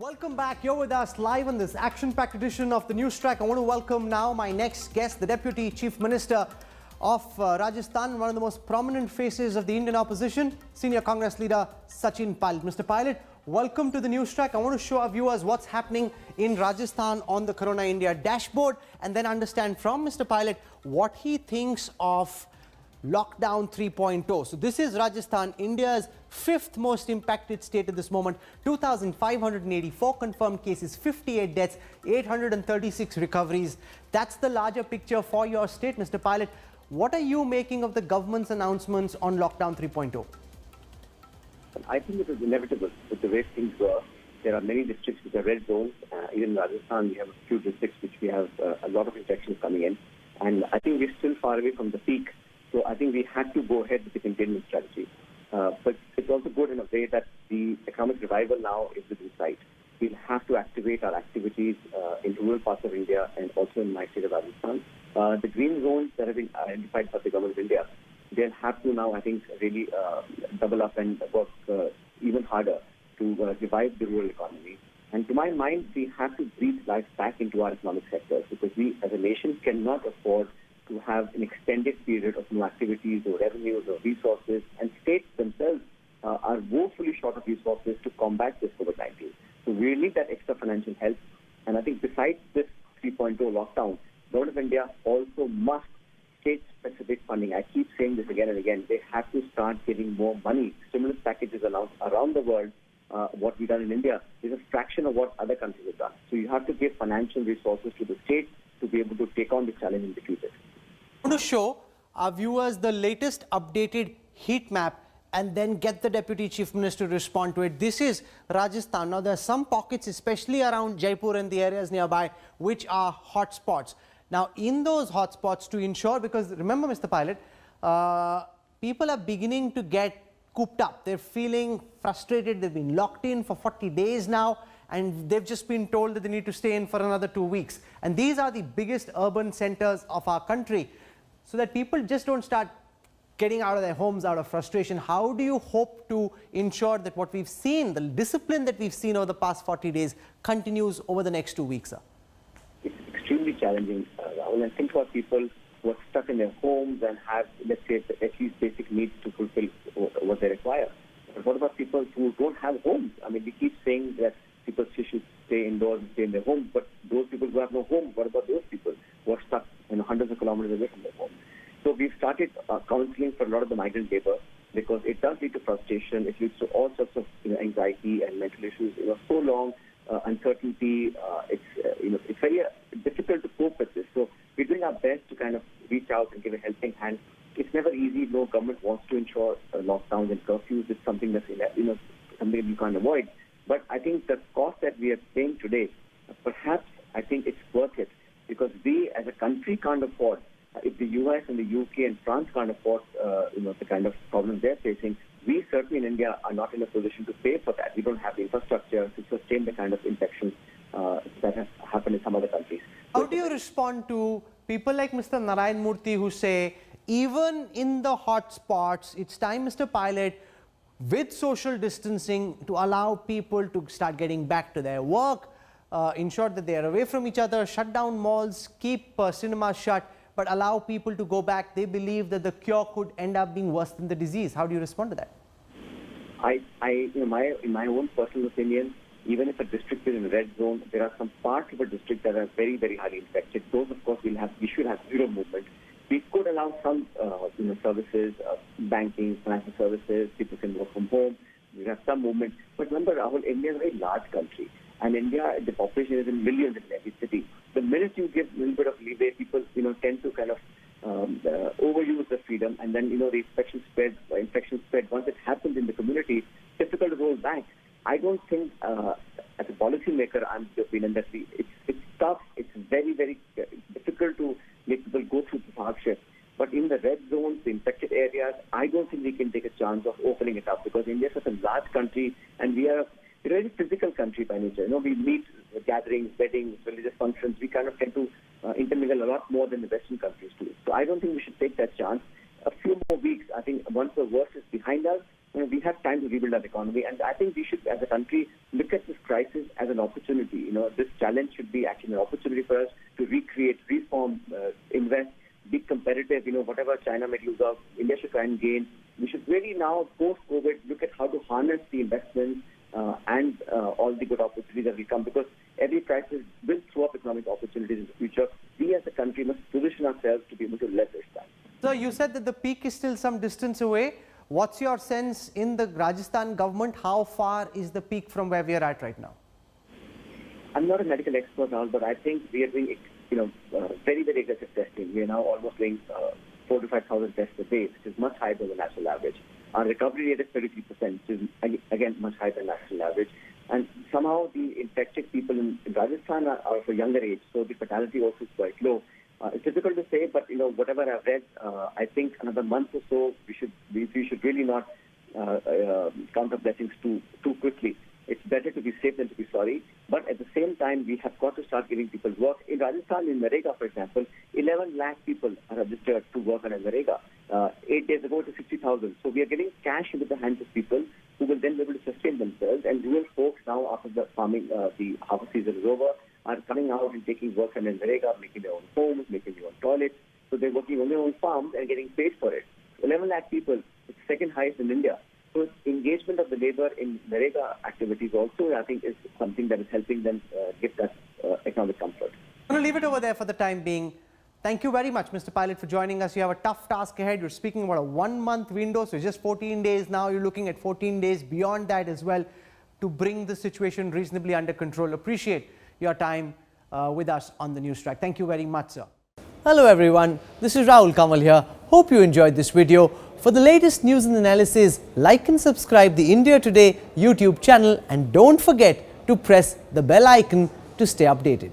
Welcome back. You're with us live on this action-packed edition of the News Track. I want to welcome now my next guest, the Deputy Chief Minister of Rajasthan, one of the most prominent faces of the Indian opposition, Senior Congress leader Sachin Pilot. Mr. Pilot, welcome to the News Track. I want to show our viewers what's happening in Rajasthan on the Corona India dashboard and then understand from Mr. Pilot what he thinks of Lockdown 3.0. So this is Rajasthan, India's fifth most impacted state at this moment. 2,584 confirmed cases, 58 deaths, 836 recoveries. That's the larger picture for your state, Mr. Pilot. What are you making of the government's announcements on Lockdown 3.0? I think it is inevitable with the way things were. There are many districts which are red zones. Even in Rajasthan, we have a few districts which we have a lot of infections coming in. And I think we're still far away from the peak. So I think we had to go ahead with the containment strategy. But it's also good in a way that the economic revival now is within sight. We'll have to activate our activities in rural parts of India and also in my state of Rajasthan. The green zones that have been identified by the government of India, they'll have to now, I think, really double up and work even harder to revive the rural economy. And to my mind, we have to breathe life back into our economic sectors because we as a nation cannot afford to have an extended period of no activities or revenues or resources, and states themselves are woefully short of resources to combat this COVID-19. So we need that extra financial help. And I think besides this 3.0 lockdown, the government of India also must state-specific funding. I keep saying this again and again. They have to start giving more money. Stimulus packages announced around the world. What we've done in India is a fraction of what other countries have done. So you have to give financial resources to the states to be able to take on the challenge in the future. I want to show our viewers the latest updated heat map and then get the Deputy Chief Minister to respond to it. This is Rajasthan. Now, there are some pockets, especially around Jaipur and the areas nearby, which are hotspots. Now, in those hotspots, to ensure, because remember, Mr. Pilot, people are beginning to get cooped up. They're feeling frustrated. They've been locked in for 40 days now, and they've just been told that they need to stay in for another 2 weeks. And these are the biggest urban centers of our country, so that people just don't start getting out of their homes out of frustration. How do you hope to ensure that what we've seen, the discipline that we've seen over the past 40 days, continues over the next 2 weeks, sir? It's extremely challenging, Rahul. And think about people who are stuck in their homes and have, let's say, at least basic needs to fulfill what they require. But what about people who don't have homes? I mean, we keep saying that people should stay indoors and stay in their homes, but those people who have no home, what about those people who are stuck hundreds of kilometers away from their home? So we've started counseling for a lot of the migrant labor because it does lead to frustration. It leads to all sorts of anxiety and mental issues. So long uncertainty. It's very difficult to cope with this. So we're doing our best to kind of reach out and give a helping hand. It's never easy. No government wants to ensure lockdowns and curfews. It's something that's something you can't avoid. But I think the cost that we are paying today, perhaps I think it's worth it because we as a country can't afford. If the US and the UK and France can't afford, the kind of problems they're facing, we certainly in India are not in a position to pay for that. We don't have the infrastructure to sustain the kind of infections that have happened in some other countries. How do you respond to people like Mr. Narayan Murthy who say, even in the hot spots, it's time, Mr. Pilot, with social distancing to allow people to start getting back to their work, ensure that they are away from each other, shut down malls, keep cinemas shut, but allow people to go back? They believe that the cure could end up being worse than the disease. How do you respond to that? In my own personal opinion, even if a district is in a red zone, there are some parts of a district that are very, very highly infected. Those, of course, we should have zero movement. We could allow some, services, banking, financial services. People can work from home. We have some movement. But remember, Rahul, India is a very large country. And India, the population is in millions in every city. The minute you give a little bit of leeway, people, tend to kind of overuse the freedom, and then, the infection spread. Once it happens in the community, it's difficult to roll back. I don't think, as a policymaker, I'm of the opinion that it's tough. It's very, very difficult to make people go through the hardship. But in the red zones, the infected areas, I don't think we can take a chance of opening it up because India is such a large country, and we are a very physical country by nature. We meet gatherings, weddings, religious functions. We kind of tend to intermingle a lot more than the Western countries do. So I don't think we should take that chance. A few more weeks, I think once the worst is behind us, we have time to rebuild our economy. And I think we should, as a country, look at this crisis as an opportunity. This challenge should be actually an opportunity for us to recreate, reform, invest, be competitive. Whatever China may lose out, India should try and gain. We should really now, post-COVID, look at how to harness the investments and all the good opportunities that will come, because every crisis will throw up economic opportunities in the future. We as a country must position ourselves to be able to leverage that. So you said that the peak is still some distance away. What's your sense in the Rajasthan government? How far is the peak from where we are at right now? I'm not a medical expert now, but I think we are doing very, very aggressive testing. We are now almost doing 4,000 to 5,000 tests a day, which is much higher than the national average. Our recovery rate is 33%, which is again much higher than national average. And somehow the infected people in Rajasthan are of a younger age, so the fatality also is quite low. It's difficult to say, but whatever I've read, I think another month or so we should really not count our blessings too quickly. It's better to be safe than to be sorry. But at the same time, we have got to start giving people work. In Rajasthan, in Narega, for example, 11 lakh people are registered to work on Narega. 8 days ago, it was 60,000. So we are getting cash into the hands of people who will then be able to sustain themselves. And rural folks now, after the farming, the harvest season is over, are coming out and taking work on Narega, making their own homes, making their own toilets. So they're working on their own farms and getting paid for it. 11 lakh people, it's second highest in India. So engagement of the labor in Narega activities also, I think, is something that is helping them get that economic comfort. I'm going to leave it over there for the time being. Thank you very much, Mr. Pilot, for joining us. You have a tough task ahead. You're speaking about a 1 month window, so just 14 days now. You're looking at 14 days beyond that as well to bring the situation reasonably under control. Appreciate your time with us on the News Track. Thank you very much, sir. Hello everyone, this is Rahul Kamal here. Hope you enjoyed this video. For the latest news and analysis, like and subscribe the India Today YouTube channel, and don't forget to press the bell icon to stay updated.